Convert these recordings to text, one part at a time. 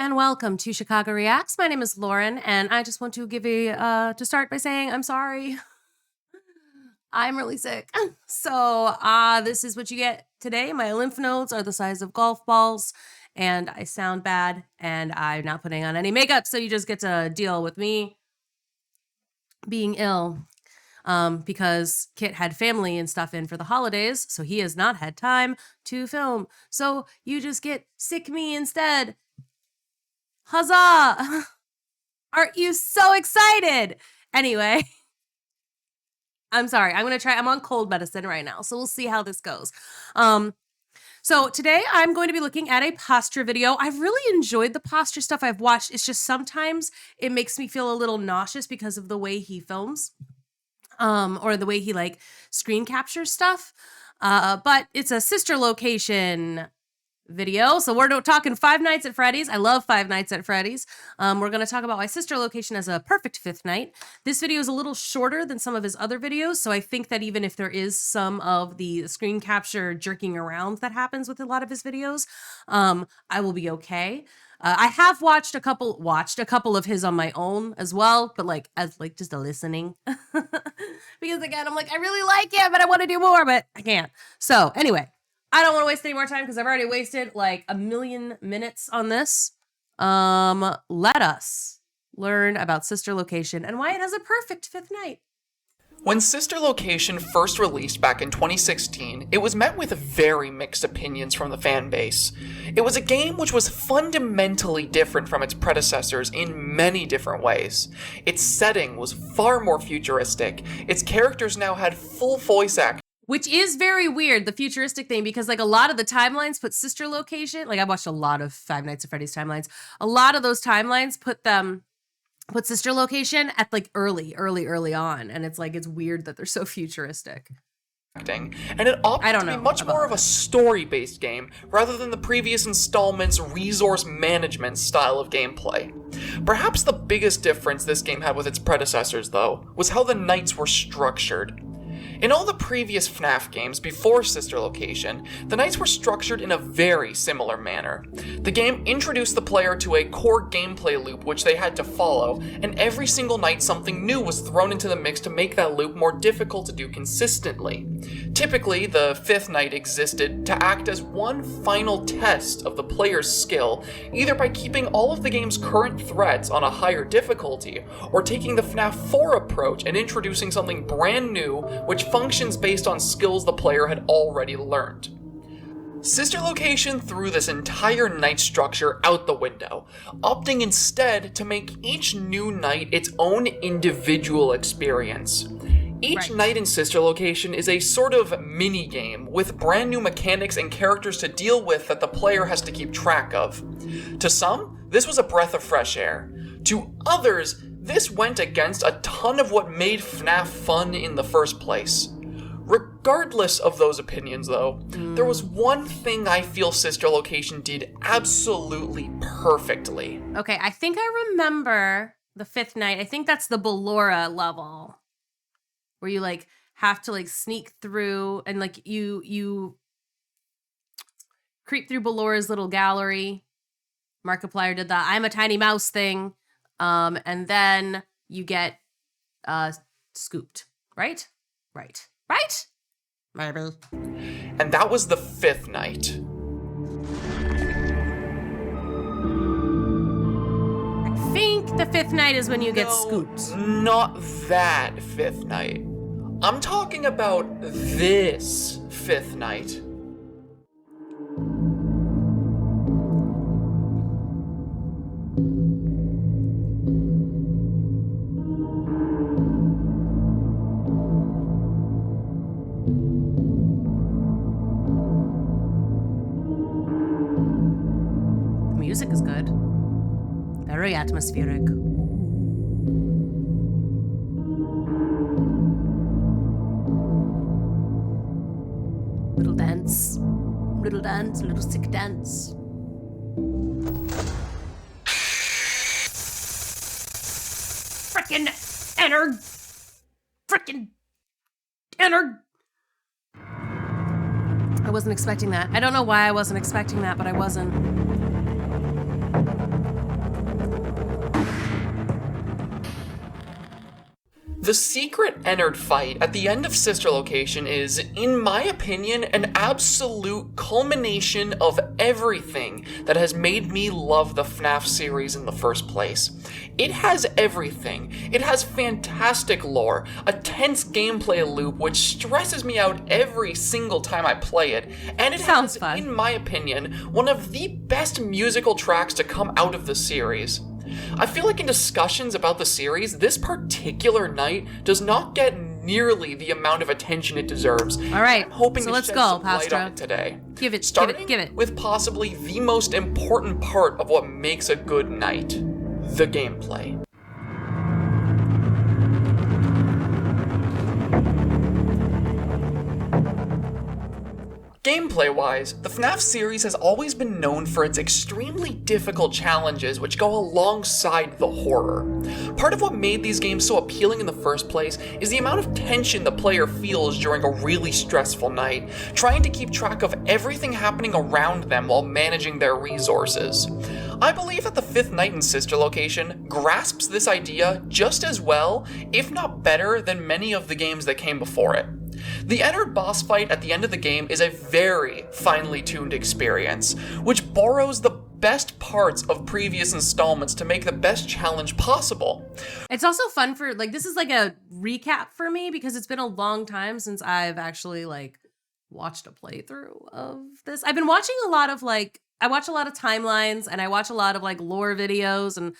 and welcome to Chicago Reacts. My name is Lauren, and I just want to give to start by saying I'm sorry. I'm really sick. So, this is what you get today. My lymph nodes are the size of golf balls, and I sound bad, and I'm not putting on any makeup, so you just get to deal with me being ill. Because Kit had family and stuff in for the holidays, so he has not had time to film. So you just get sick me instead. Huzzah! Aren't you so excited? Anyway, I'm sorry. I'm on cold medicine right now, so we'll see how this goes. So today I'm going to be looking at a posture video. I've really enjoyed the posture stuff I've watched. It's just sometimes it makes me feel a little nauseous because of the way he films. Or the way he like screen captures stuff. But it's a sister location video. So we're talking Five Nights at Freddy's. I love Five Nights at Freddy's. We're going to talk about why sister location as a perfect fifth night. This video is a little shorter than some of his other videos. So I think that even if there is some of the screen capture jerking around that happens with a lot of his videos, I will be okay. I have watched a couple of his on my own as well, but as just a listening. Because again, I'm like, I really like it, but I want to do more, but I can't. So anyway, I don't want to waste any more time because I've already wasted like a million minutes on this. Let us learn about sister location and why it has a perfect fifth night. When Sister Location first released back in 2016, it was met with very mixed opinions from the fan base. It was a game which was fundamentally different from its predecessors in many different ways. Its setting was far more futuristic, its characters now had full voice acting, which is very weird, the futuristic thing, because like a lot of the timelines put sister location, like I watched a lot of Five Nights at Freddy's timelines, a lot of those timelines put sister location at like early on, and it's weird that they're so futuristic. And it opted to be much more of a story-based game rather than the previous installment's resource management style of gameplay. Perhaps the biggest difference this game had with its predecessors, though, was how the nights were structured. In all the previous FNAF games before Sister Location, the nights were structured in a very similar manner. The game introduced the player to a core gameplay loop which they had to follow, and every single night something new was thrown into the mix to make that loop more difficult to do consistently. Typically, the fifth night existed to act as one final test of the player's skill, either by keeping all of the game's current threats on a higher difficulty, or taking the FNAF 4 approach and introducing something brand new which functions based on skills the player had already learned. Sister Location threw this entire night structure out the window, opting instead to make each new night its own individual experience. Each night in Sister Location is a sort of mini-game with brand new mechanics and characters to deal with that the player has to keep track of. To some, this was a breath of fresh air. To others, this went against a ton of what made FNAF fun in the first place. Regardless of those opinions, though, there was one thing I feel Sister Location did absolutely perfectly. Okay, I think I remember the fifth night. I think that's the Ballora level, where you have to sneak through and you creep through Ballora's little gallery. Markiplier did that I'm a tiny mouse thing. And then you get scooped, right? Right. Maybe. And that was the fifth night. I think the fifth night is when you get scooped. Not that fifth night. I'm talking about this fifth night. Music is good. Very atmospheric. Little dance, little sick dance. Frickin' enter. I wasn't expecting that. I don't know why I wasn't expecting that, but I wasn't. The secret Ennard fight at the end of Sister Location is, in my opinion, an absolute culmination of everything that has made me love the FNAF series in the first place. It has everything. It has fantastic lore, a tense gameplay loop which stresses me out every single time I play it, and it has, in my opinion, one of the best musical tracks to come out of the series. I feel like in discussions about the series, this particular night does not get nearly the amount of attention it deserves. All right, I'm hoping so to let's shed go, some light on Pastra. it today. Give it, Starting give it. with possibly the most important part of what makes a good night, the gameplay. Gameplay-wise, the FNAF series has always been known for its extremely difficult challenges which go alongside the horror. Part of what made these games so appealing in the first place is the amount of tension the player feels during a really stressful night, trying to keep track of everything happening around them while managing their resources. I believe that the fifth night in Sister Location grasps this idea just as well, if not better, than many of the games that came before it. The Ennard boss fight at the end of the game is a very finely tuned experience, which borrows the best parts of previous installments to make the best challenge possible. It's also fun for, like, this is like a recap for me because it's been a long time since I've actually, like, watched a playthrough of this. I've been watching a lot of, like, I watch a lot of timelines and I watch a lot of, like, lore videos, and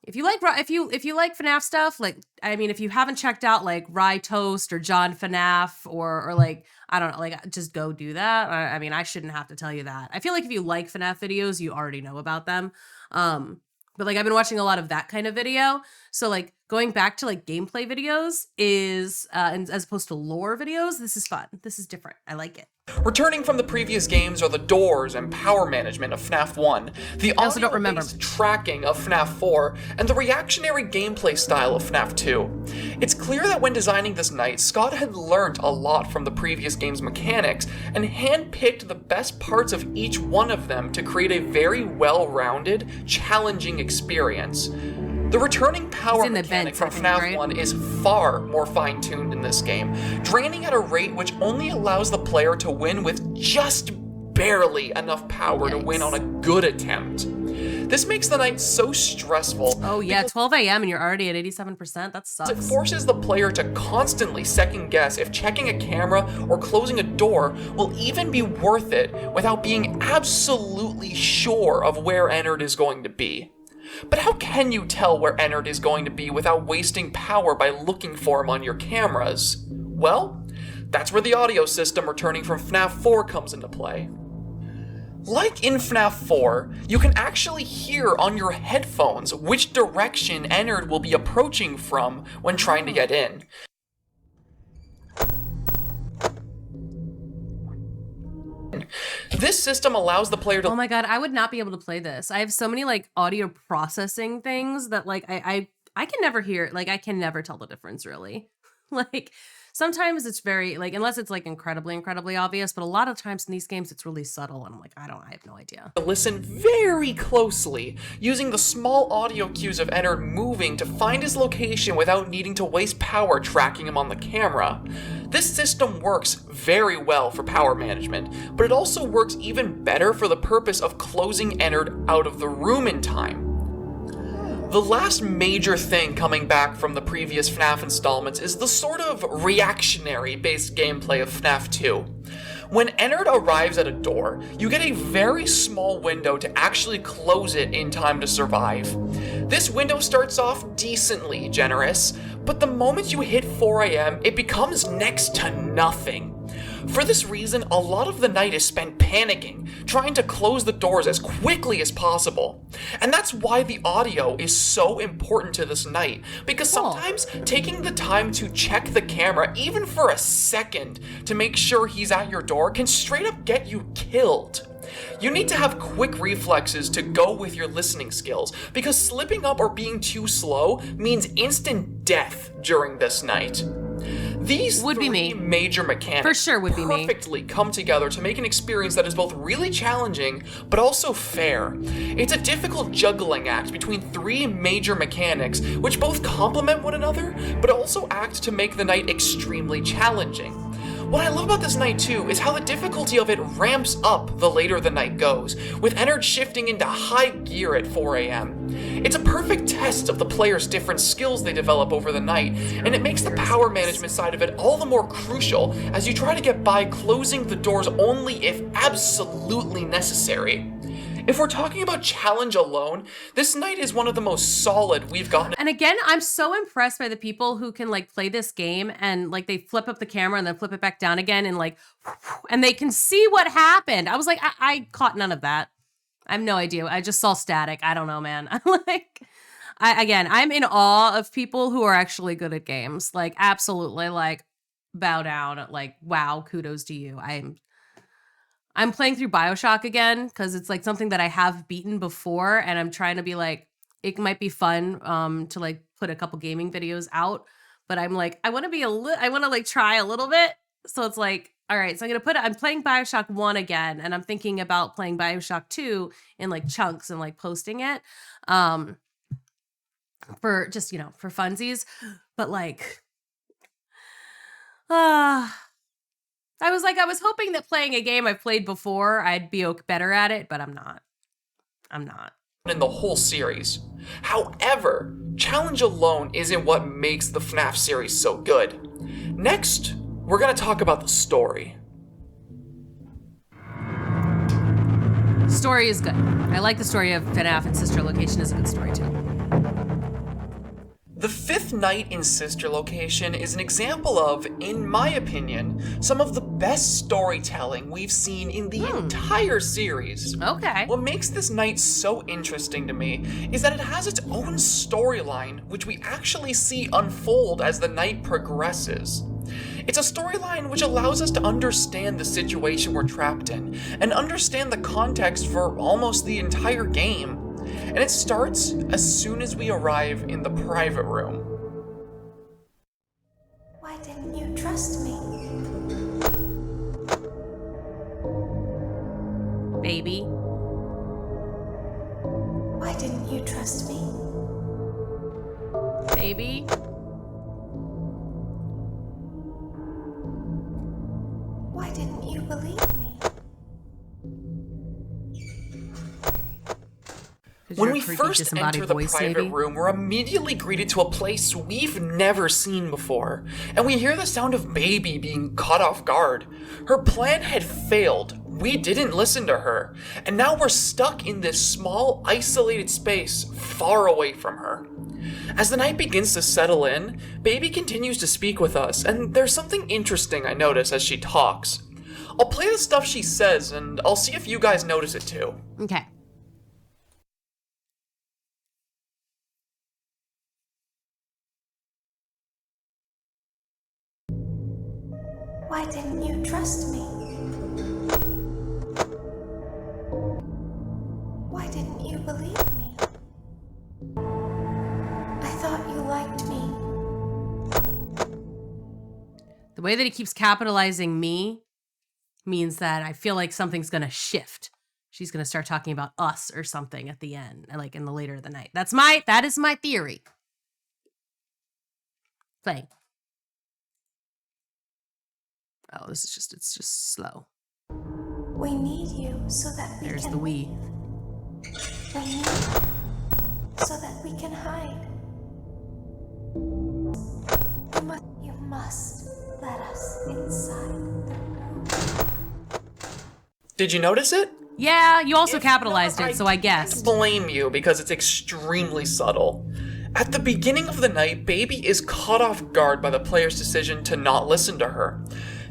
if you like FNAF stuff, like, I mean, if you haven't checked out like Rye Toast or John FNAF or like, I don't know, like, just go do that. I mean, I shouldn't have to tell you that. I feel like if you like FNAF videos, you already know about them. But like, I've been watching a lot of that kind of video. So like going back to like gameplay videos is, and as opposed to lore videos, this is fun. This is different. I like it. Returning from the previous games are the doors and power management of FNAF 1, the audio-based tracking of FNAF 4, and the reactionary gameplay style of FNAF 2. It's clear that when designing this night, Scott had learnt a lot from the previous game's mechanics, and handpicked the best parts of each one of them to create a very well-rounded, challenging experience. The returning power mechanic from FNAF 1 is far more fine-tuned in this game, draining at a rate which only allows the player to win with just barely enough power to win on a good attempt. This makes the night so stressful. Oh yeah, 12 a.m. and you're already at 87%? That sucks. It forces the player to constantly second-guess if checking a camera or closing a door will even be worth it without being absolutely sure of where Ennard is going to be. But how can you tell where Ennard is going to be without wasting power by looking for him on your cameras? Well, that's where the audio system returning from FNAF 4 comes into play. Like in FNAF 4, you can actually hear on your headphones which direction Ennard will be approaching from when trying to get in. This system allows the player to— Oh my god, I would not be able to play this. I have so many like audio processing things that like I can never hear, like I can never tell the difference really. Like sometimes it's very like, unless it's like incredibly obvious, but a lot of times in these games it's really subtle and I'm like, I have no idea. Listen very closely, using the small audio cues of Ennard moving to find his location without needing to waste power tracking him on the camera. This system works very well for power management, but it also works even better for the purpose of closing Ennard out of the room in time. The last major thing coming back from the previous FNAF installments is the sort of reactionary-based gameplay of FNAF 2. When Ennard arrives at a door, you get a very small window to actually close it in time to survive. This window starts off decently generous, but the moment you hit 4 a.m., it becomes next to nothing. For this reason, a lot of the night is spent panicking, trying to close the doors as quickly as possible. And that's why the audio is so important to this night, because sometimes taking the time to check the camera, even for a second, to make sure he's at your door can straight up get you killed. You need to have quick reflexes to go with your listening skills, because slipping up or being too slow means instant death during this night. These Would be three me. major mechanics For sure would be me. perfectly come together to make an experience that is both really challenging, but also fair. It's a difficult juggling act between three major mechanics, which both complement one another, but also act to make the night extremely challenging. What I love about this night too is how the difficulty of it ramps up the later the night goes, with Ennard shifting into high gear at 4 a.m. It's a perfect test of the player's different skills they develop over the night, and it makes the power management side of it all the more crucial as you try to get by closing the doors only if absolutely necessary. If we're talking about challenge alone, this night is one of the most solid we've gotten. And again, I'm so impressed by the people who can like play this game and like they flip up the camera and then flip it back down again and like, and they can see what happened. I was like, I caught none of that. I have no idea. I just saw static. I don't know, man. I'm like, I'm in awe of people who are actually good at games. Like absolutely like bow down. Like, wow, kudos to you. I'm playing through BioShock again because it's like something that I have beaten before, and I'm trying to be like, it might be fun to like put a couple gaming videos out, but I'm like, I want to like try a little bit. So it's like, all right, so I'm playing BioShock 1 again, and I'm thinking about playing BioShock 2 in like chunks and like posting it for just, for funsies. But like, I was hoping that playing a game I've played before, I'd be better at it, but I'm not. In the whole series. However, challenge alone isn't what makes the FNAF series so good. Next, we're gonna talk about the story. Story is good. I like the story of FNAF, and Sister Location is a good story too. The fifth night in Sister Location is an example of, in my opinion, some of the best storytelling we've seen in the entire series. Okay. What makes this night so interesting to me is that it has its own storyline, which we actually see unfold as the night progresses. It's a storyline which allows us to understand the situation we're trapped in, and understand the context for almost the entire game. And it starts as soon as we arrive in the private room. Why didn't you trust me? Baby. Why didn't you trust me? Baby. Why didn't you believe me? When we first enter the private room, we're immediately greeted to a place we've never seen before, and we hear the sound of Baby being caught off guard. Her plan had failed, we didn't listen to her, and now we're stuck in this small, isolated space far away from her. As the night begins to settle in, Baby continues to speak with us, and there's something interesting I notice as she talks. I'll play the stuff she says, and I'll see if you guys notice it too. Okay. Why didn't you trust me? Why didn't you believe me? I thought you liked me. The way that he keeps capitalizing me means that I feel like something's gonna shift. She's gonna start talking about us or something at the end, like in the later of the night. That is my theory. Playing. Oh, it's just slow. We need you so that we There's can the we. We need you so that we can hide. You must let us inside the room. Did you notice it? Yeah, you also capitalized it, so I guessed. Can't blame you because it's extremely subtle. At the beginning of the night, Baby is caught off guard by the player's decision to not listen to her.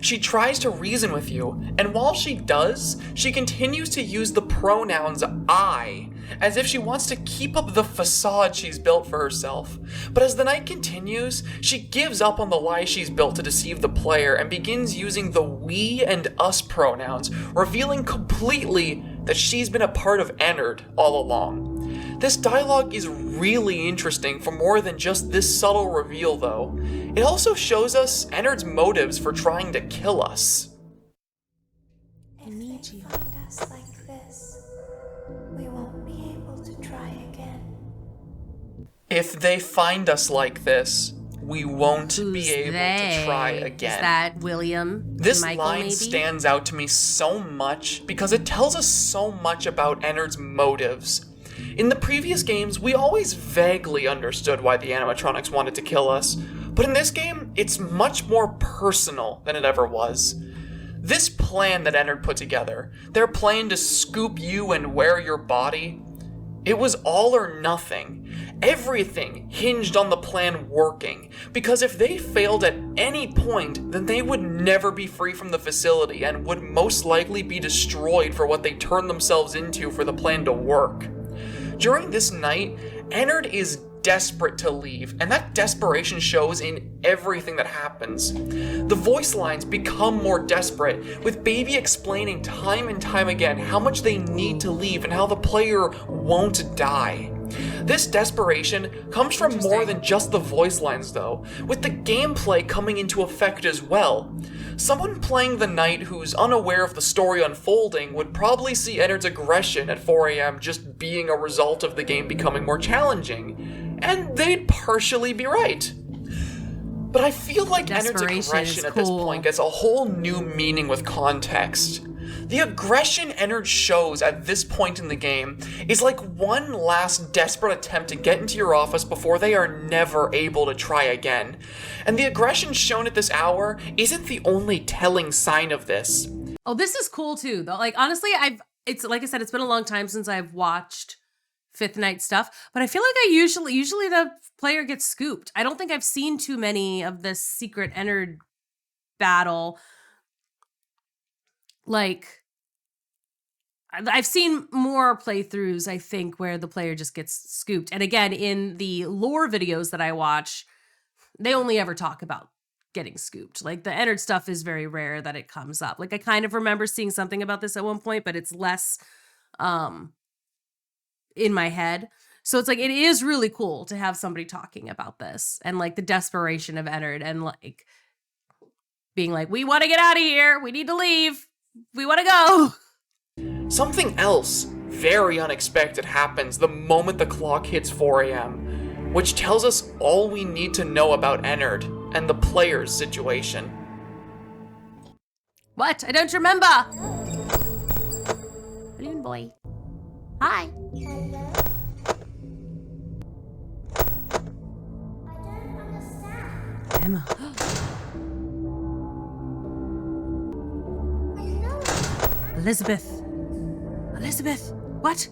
She tries to reason with you, and while she does, she continues to use the pronouns I, as if she wants to keep up the facade she's built for herself. But as the night continues, she gives up on the lie she's built to deceive the player and begins using the we and us pronouns, revealing completely that she's been a part of Ennard all along. This dialogue is really interesting for more than just this subtle reveal, though. It also shows us Ennard's motives for trying to kill us. If they find us like this, we won't be able to try again. If they find us like this, we won't Who's be able they? to try again. Is that William? This Michael, line maybe? stands out to me so much because it tells us so much about Ennard's motives. In the previous games, we always vaguely understood why the animatronics wanted to kill us, but in this game, it's much more personal than it ever was. This plan that Ennard put together, their plan to scoop you and wear your body, it was all or nothing. Everything hinged on the plan working, because if they failed at any point, then they would never be free from the facility and would most likely be destroyed for what they turned themselves into for the plan to work. During this night, Ennard is desperate to leave, and that desperation shows in everything that happens. The voice lines become more desperate, with Baby explaining time and time again how much they need to leave and how the player won't die. This desperation comes from more than just the voice lines though, with the gameplay coming into effect as well. Someone playing the night who's unaware of the story unfolding would probably see Ennard's aggression at 4 a.m. just being a result of the game becoming more challenging, and they'd partially be right. But I feel like Ennard's aggression at this point gets a whole new meaning with context. The aggression Ennard shows at this point in the game is like one last desperate attempt to get into your office before they are never able to try again. And the aggression shown at this hour isn't the only telling sign of this. Oh, this is cool too, though. Like, honestly, it's like I said, it's been a long time since I've watched Fifth Night stuff, but I feel like usually the player gets scooped. I don't think I've seen too many of this secret Ennard battle. Like, I've seen more playthroughs, I think, where the player just gets scooped. And again, in the lore videos that I watch, they only ever talk about getting scooped. Like, the Ennard stuff is very rare that it comes up. Like, I kind of remember seeing something about this at one point, but it's less in my head. So it's like, it is really cool to have somebody talking about this and like the desperation of Ennard and like being like, we want to get out of here. We need to leave. We want to go. Something else very unexpected happens the moment the clock hits 4 a.m., which tells us all we need to know about Ennard and the player's situation. What? I don't remember. Balloon boy. Hi. Emma. Elizabeth. Elizabeth, what?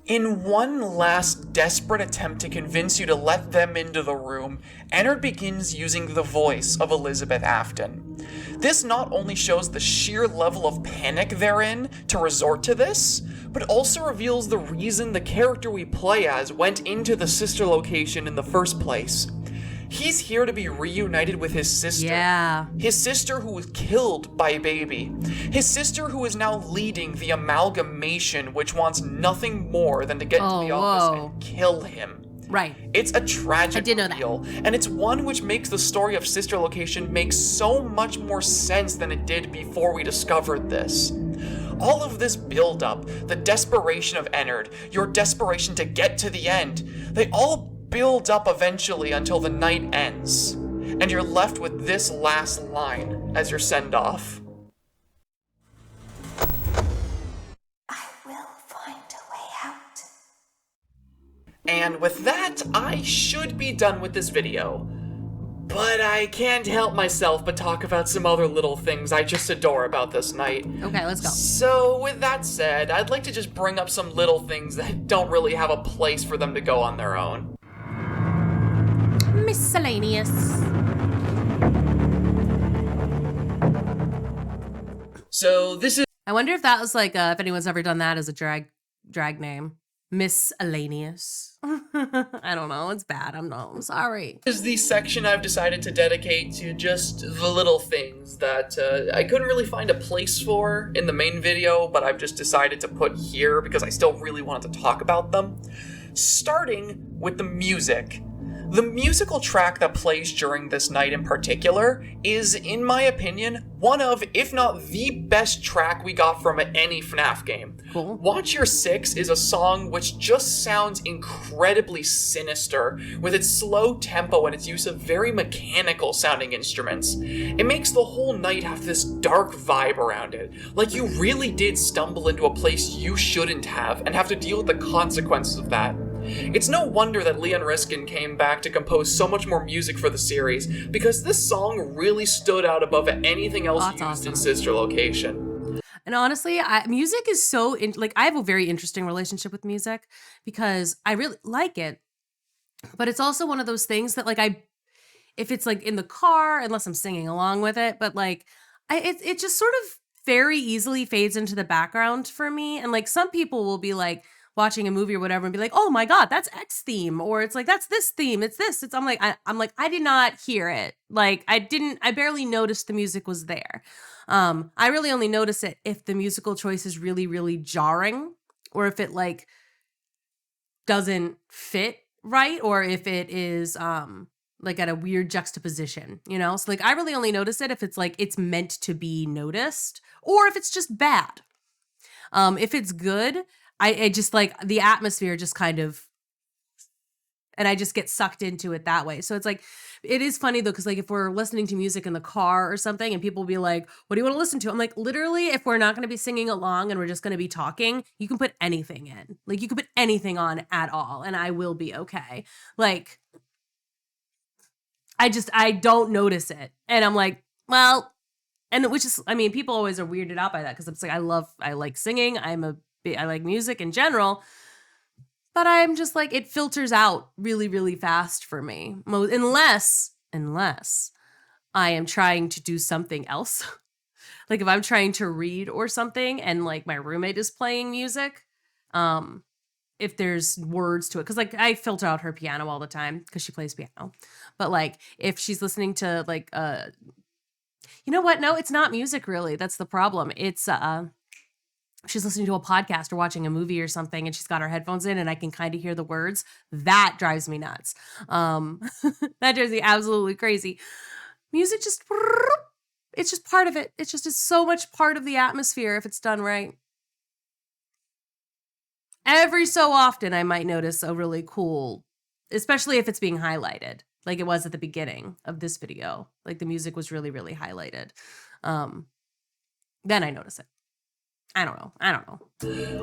In one last desperate attempt to convince you to let them into the room, Ennard begins using the voice of Elizabeth Afton. This not only shows the sheer level of panic they're in to resort to this, but also reveals the reason the character we play as went into the sister location in the first place. He's here to be reunited with his sister. Yeah. His sister who was killed by Baby. His sister who is now leading the amalgamation, which wants nothing more than to get into the office and kill him. Right. It's a tragic I did know reveal, and it's one which makes the story of Sister Location make so much more sense than it did before we discovered this. All of this build-up, the desperation of Ennard, your desperation to get to the end, they all build up eventually until the night ends, and you're left with this last line as your send-off. I will find a way out. And with that, I should be done with this video. But I can't help myself but talk about some other little things I just adore about this night. Okay, let's go. So, with that said, I'd like to just bring up some little things that don't really have a place for them to go on their own. Miscellaneous. So this is... I wonder if that was like, if anyone's ever done that as a drag name. Miscellaneous. I don't know. It's bad. I'm sorry. This is the section I've decided to dedicate to just the little things that I couldn't really find a place for in the main video, but I've just decided to put here because I still really wanted to talk about them. Starting with the music. The musical track that plays during this night in particular is, in my opinion, one of, if not the best track we got from any FNAF game. Cool. Watch Your 6 is a song which just sounds incredibly sinister, with its slow tempo and its use of very mechanical sounding instruments. It makes the whole night have this dark vibe around it, like you really did stumble into a place you shouldn't have and have to deal with the consequences of that. It's no wonder that Leon Riskin came back to compose so much more music for the series, because this song really stood out above anything else used in Sister Location. And honestly, music is so, I have a very interesting relationship with music because I really like it, but it's also one of those things that if it's like in the car, unless I'm singing along with it, but it just sort of very easily fades into the background for me. And like some people will be like, watching a movie or whatever and be like, oh my God, that's X theme. Or it's like, that's this theme. It's this. I'm like, I did not hear it. I barely noticed the music was there. I really only notice it if the musical choice is really, really jarring, or if it doesn't fit right, or if it is at a weird juxtaposition, So I really only notice it if it's it's meant to be noticed, or if it's just bad. If it's good, I just the atmosphere just kind of, and I just get sucked into it that way. So it's it is funny though, because if we're listening to music in the car or something and people will be like, what do you want to listen to? I'm like, literally, if we're not going to be singing along and we're just going to be talking, you can put anything in. You can put anything on at all and I will be okay. I don't notice it. And I'm like, well, and which is, people always are weirded out by that because it's I like singing. I like music in general, but I'm just it filters out really, really fast for me. Unless I am trying to do something else. If I'm trying to read or something and my roommate is playing music, if there's words to it, because I filter out her piano all the time because she plays piano. But if she's listening to you know what? No, it's not music really. That's the problem. It's she's listening to a podcast or watching a movie or something and she's got her headphones in and I can kind of hear the words. That drives me nuts. That drives me absolutely crazy. Music it's just part of it. It's so much part of the atmosphere if it's done right. Every so often I might notice a really cool, especially if it's being highlighted, like it was at the beginning of this video. The music was really, really highlighted. Then I notice it. I don't know.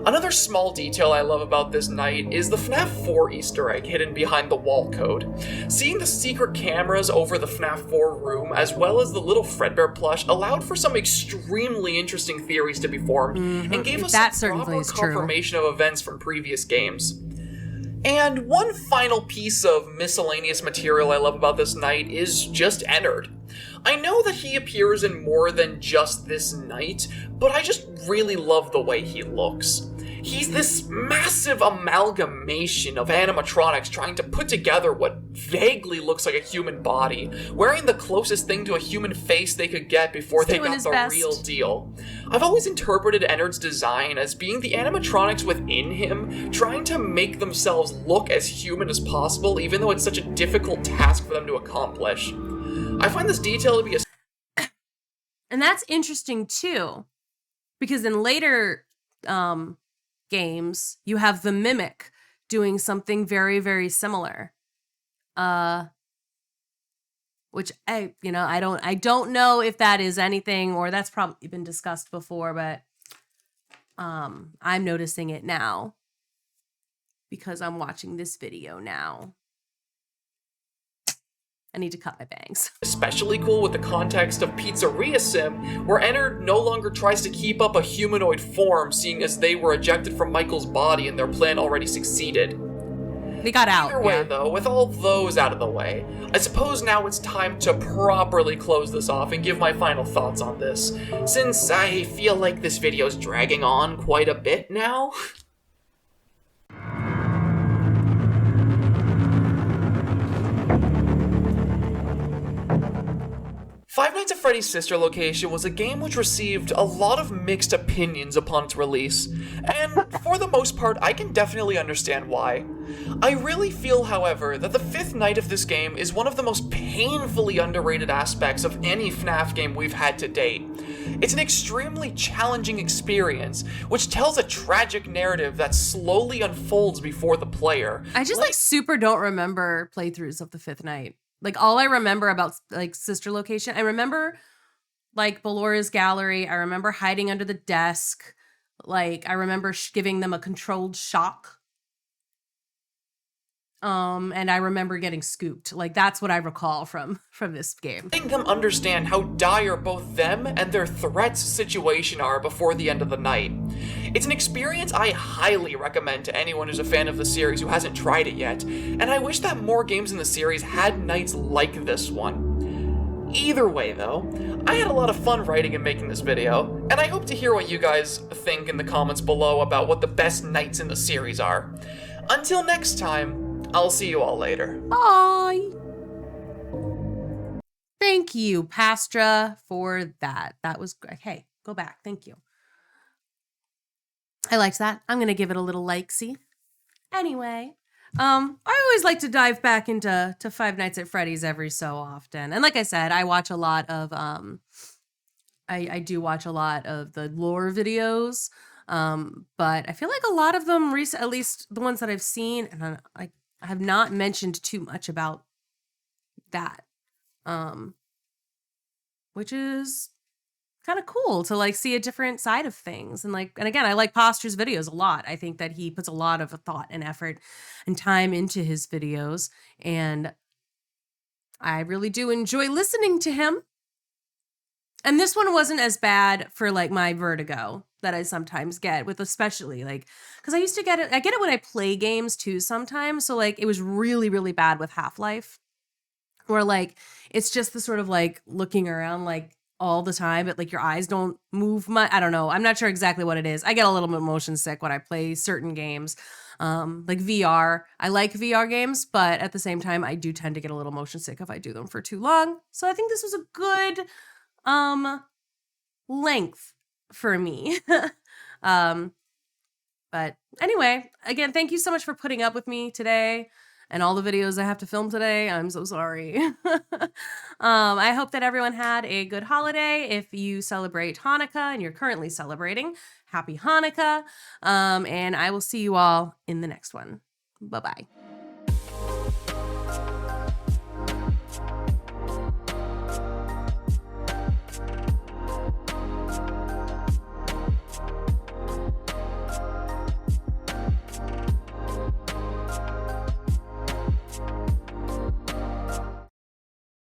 Another small detail I love about this night is the FNAF 4 Easter egg hidden behind the wall code. Seeing the secret cameras over the FNAF 4 room, as well as the little Fredbear plush, allowed for some extremely interesting theories to be formed, and gave us some proper confirmation of events from previous games. And one final piece of miscellaneous material I love about this night is just Ennard. I know that he appears in more than just this night, but I just really love the way he looks. He's this massive amalgamation of animatronics trying to put together what vaguely looks like a human body, wearing the closest thing to a human face they could get before they got the real deal. I've always interpreted Ennard's design as being the animatronics within him trying to make themselves look as human as possible, even though it's such a difficult task for them to accomplish. I find this detail to be and that's interesting too, because in later games, you have the Mimic doing something very, very similar. Which I don't know if that is anything, or that's probably been discussed before, but I'm noticing it now because I'm watching this video now. I need to cut my bangs. Especially cool with the context of Pizzeria Sim, where Ennard no longer tries to keep up a humanoid form, seeing as they were ejected from Michael's body and their plan already succeeded. They got out. Either way, though, with all those out of the way, I suppose now it's time to properly close this off and give my final thoughts on this, since I feel like this video's dragging on quite a bit now. Five Nights at Freddy's Sister Location was a game which received a lot of mixed opinions upon its release, and for the most part, I can definitely understand why. I really feel, however, that the fifth night of this game is one of the most painfully underrated aspects of any FNAF game we've had to date. It's an extremely challenging experience, which tells a tragic narrative that slowly unfolds before the player. I just super don't remember playthroughs of the fifth night. Like, all I remember about, like, Sister Location, I remember, like, Balora's Gallery. I remember hiding under the desk. Like, I remember giving them a controlled shock. And I remember getting scooped. Like, that's what I recall from this game. Letting them understand how dire both them and their threat's situation are before the end of the night. It's an experience I highly recommend to anyone who's a fan of the series who hasn't tried it yet, and I wish that more games in the series had nights like this one. Either way, though, I had a lot of fun writing and making this video, and I hope to hear what you guys think in the comments below about what the best nights in the series are. Until next time, I'll see you all later. Bye! Thank you, Pastra, for that. That was great. Hey, go back. Thank you. I liked that. I'm gonna give it a little likesy. Anyway, I always like to dive back into Five Nights at Freddy's every so often. And like I said, I watch a lot of I do watch a lot of the lore videos. But I feel like a lot of them at least the ones that I've seen, and I have not mentioned too much about that. Which is kind of cool to like see a different side of things. And again, I like Pastra's videos a lot. I think that he puts a lot of thought and effort and time into his videos. And I really do enjoy listening to him. And this one wasn't as bad for like my vertigo that I sometimes get with, especially like, because I used to get it. I get it when I play games too sometimes. So like it was really, really bad with Half-Life, where like it's just the sort of like looking around like all the time, but like your eyes don't move much. I don't know. I'm not sure exactly what it is. I get a little bit motion sick when I play certain games, like VR. I like VR games, but at the same time, I do tend to get a little motion sick if I do them for too long. So I think this was a good length for me. But anyway, again, thank you so much for putting up with me today and all the videos I have to film today. I'm so sorry. I hope that everyone had a good holiday. If you celebrate Hanukkah and you're currently celebrating, happy Hanukkah. And I will see you all in the next one. Bye-bye.